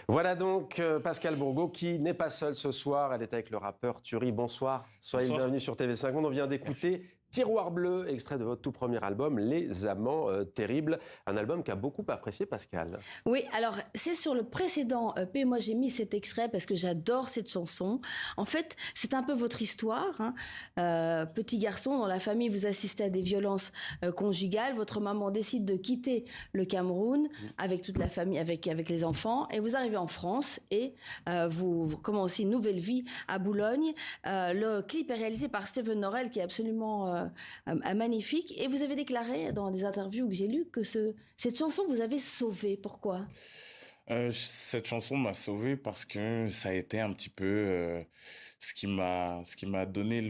Voilà donc Pascal Bourgault qui n'est pas seule ce soir. Elle est avec le rappeur Turi. Bonsoir. Soyez le bienvenu sur TV5 Monde. On vient d'écouter Tiroir bleu, extrait de votre tout premier album, Les Amants terribles. Un album qu'a beaucoup apprécié Pascal. Oui, alors c'est sur le précédent EP. Moi j'ai mis cet extrait parce que j'adore cette chanson. En fait, c'est un peu votre histoire. Petit garçon, dans la famille, vous assistez à des violences conjugales. Votre maman décide de quitter le Cameroun avec toute la famille, avec les enfants. Et vous arrivez en France et vous commencez une nouvelle vie à Boulogne. Le clip est réalisé par Steven Norel qui est absolument magnifique. Et vous avez déclaré dans des interviews que j'ai lues que cette chanson vous avait sauvé. Pourquoi ? Cette chanson m'a sauvé parce que ça a été un petit peu ce qui m'a donné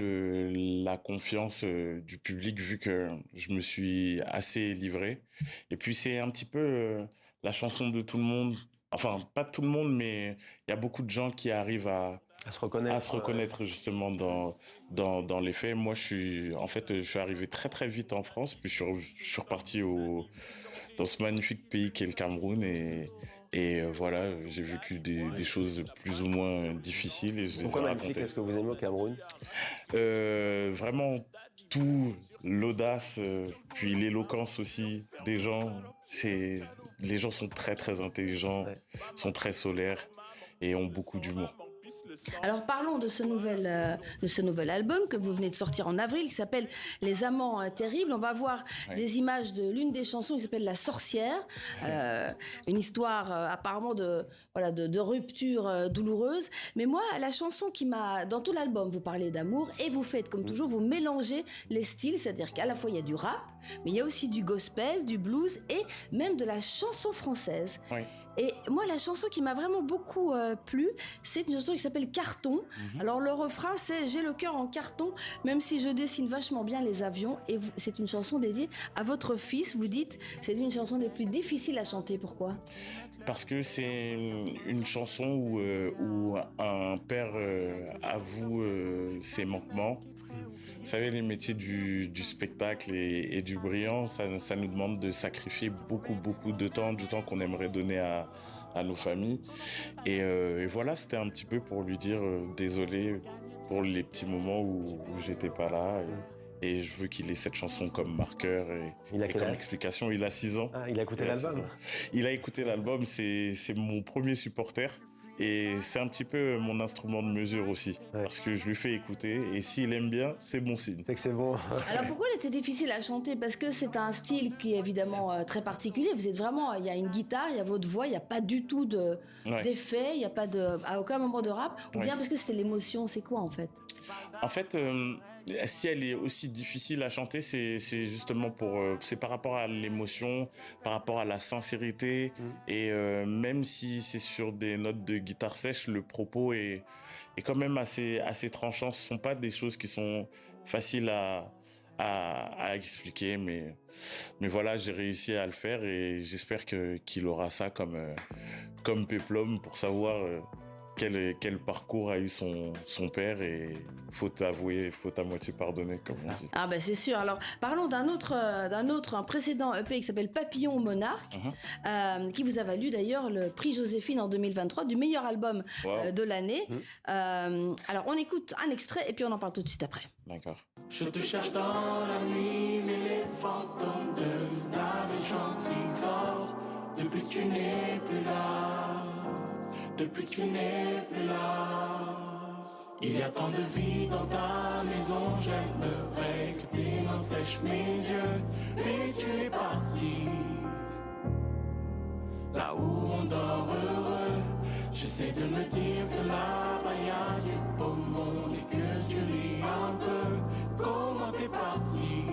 la confiance du public, vu que je me suis assez livré. Et puis c'est un petit peu la chanson de tout le monde. Enfin, pas tout le monde, mais il y a beaucoup de gens qui arrivent à se reconnaître justement dans les faits. Moi, je suis arrivé très très vite en France, puis je suis reparti dans ce magnifique pays qu'est le Cameroun et voilà, j'ai vécu des choses plus ou moins difficiles et je les ai racontées. Pourquoi magnifique ? Est-ce que vous aimez au Cameroun ? Vraiment tout, l'audace, puis l'éloquence aussi des gens. Les gens sont très très intelligents, sont très solaires et ont beaucoup d'humour. Alors parlons de ce nouvel album que vous venez de sortir en avril qui s'appelle Les Amants terribles. On va voir des images de l'une des chansons qui s'appelle La Sorcière, une histoire apparemment de rupture douloureuse. Mais moi, la chanson dans tout l'album, vous parlez d'amour et vous faites comme toujours, vous mélangez les styles, c'est-à-dire qu'à la fois il y a du rap, mais il y a aussi du gospel, du blues et même de la chanson française. Oui. Et moi, la chanson qui m'a vraiment beaucoup plu, c'est une chanson qui s'appelle Carton. Alors le refrain, c'est « J'ai le cœur en carton, même si je dessine vachement bien les avions ». Et c'est une chanson dédiée à votre fils. Vous dites c'est une chanson des plus difficiles à chanter. Pourquoi ? Parce que c'est une chanson où un père avoue ses manquements. Vous savez, les métiers du spectacle et du brillant, ça nous demande de sacrifier beaucoup de temps, du temps qu'on aimerait donner à nos familles. Et voilà, c'était un petit peu pour lui dire désolé pour les petits moments où j'étais pas là. Et je veux qu'il ait cette chanson comme marqueur et comme explication. Il a 6 ans. Ah, il a écouté l'album. Il a écouté l'album, c'est mon premier supporter. Et c'est un petit peu mon instrument de mesure aussi, parce que je lui fais écouter, et s'il aime bien, c'est bon signe. C'est que c'est bon. Alors pourquoi il était difficile à chanter ? Parce que c'est un style qui est évidemment très particulier. Vous êtes vraiment, il y a une guitare, il y a votre voix, il n'y a pas du tout d'effet, il n'y a pas à aucun moment de rap, ou bien parce que c'était l'émotion, c'est quoi en fait ? En fait, si elle est aussi difficile à chanter, c'est justement c'est par rapport à l'émotion, par rapport à la sincérité, et même si c'est sur des notes de guitare sèche, le propos est quand même assez tranchant. Ce sont pas des choses qui sont faciles à expliquer, mais voilà, j'ai réussi à le faire et j'espère qu'il aura ça comme péplum pour savoir quel parcours a eu son père, et faut à moitié pardonner, comme on dit. Ah ben c'est sûr. Alors parlons un précédent EP qui s'appelle Papillon Monarque, qui vous a valu d'ailleurs le prix Joséphine en 2023 du meilleur album de l'année. Alors on écoute un extrait et puis on en parle tout de suite après. D'accord. Je te cherche dans la nuit, mais les fantômes de la légende si fort. Depuis que tu n'es plus là. Depuis que tu n'es plus là, il y a tant de vie dans ta maison. J'aimerais que tes mains sèchent mes yeux, mais tu es parti. Là où on dort heureux, j'essaie de me dire que là-bas y a du beau monde et que tu ris un peu. Comment t'es parti?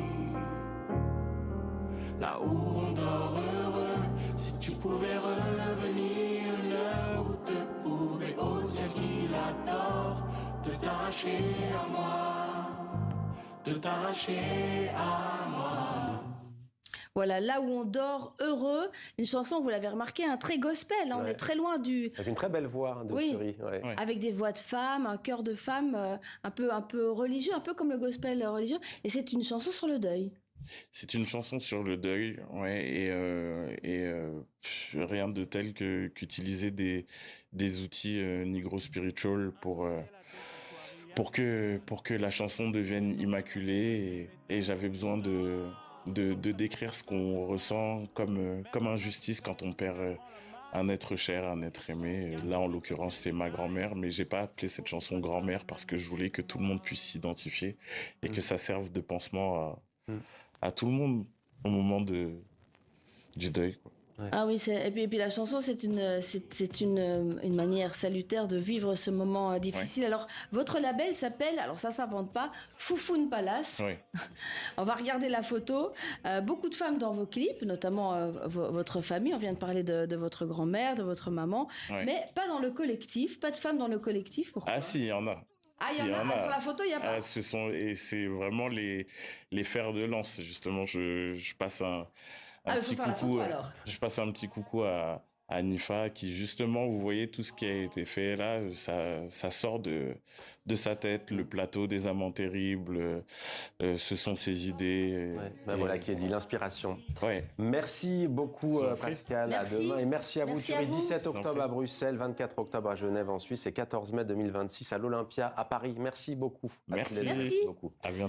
Là où on dort heureux, si tu pouvais revenir une heure où te prouver au ciel qu'il adore, de t'arracher à moi, de t'arracher à moi. Voilà, là où on dort heureux, une chanson, vous l'avez remarqué, un très gospel, hein, on est très loin du... Avec une très belle voix de Turi. Avec des voix de femmes, un chœur de femmes, un peu religieux, un peu comme le gospel religieux, et c'est une chanson sur le deuil. C'est une chanson sur le deuil, ouais, rien de tel qu'utiliser des outils Negro Spiritual pour que la chanson devienne immaculée et j'avais besoin de décrire ce qu'on ressent comme injustice quand on perd un être cher, un être aimé. Là, en l'occurrence, c'était ma grand-mère, mais j'ai pas appelé cette chanson grand-mère parce que je voulais que tout le monde puisse s'identifier et que ça serve de pansement Mm. à tout le monde au moment du deuil, quoi. Ah oui, et puis la chanson, c'est une manière salutaire de vivre ce moment difficile. Alors, votre label s'appelle, alors ça s'invente pas, Foufoune Palace. Ouais. On va regarder la photo. Beaucoup de femmes dans vos clips, notamment votre famille. On vient de parler de votre grand-mère, de votre maman, Ouais. mais pas dans le collectif. Pas de femmes dans le collectif. Pourquoi? Ah si, il y en a. Ah, il y Si, en il y a. en Ah, a. sur la photo, il y a pas. Et c'est vraiment les fers de lance. Justement, je passe un Ah, il petit faut faire la coucou. photo alors. Je passe un petit coucou à Nifa qui, justement, vous voyez tout ce qui a été fait là, ça sort de sa tête, le plateau des amants terribles, ce sont ses idées. Ouais, ben voilà qui est dit, l'inspiration. Ouais. Merci beaucoup Je vous en prie. Pascal, Merci. à demain et merci à vous. Merci à Tuerie, vous. 17 Je vous en octobre prie. à Bruxelles, 24 octobre à Genève en Suisse et 14 mai 2026 à l'Olympia à Paris. Merci beaucoup. À tous Merci. les deux. Merci. Beaucoup. À bientôt.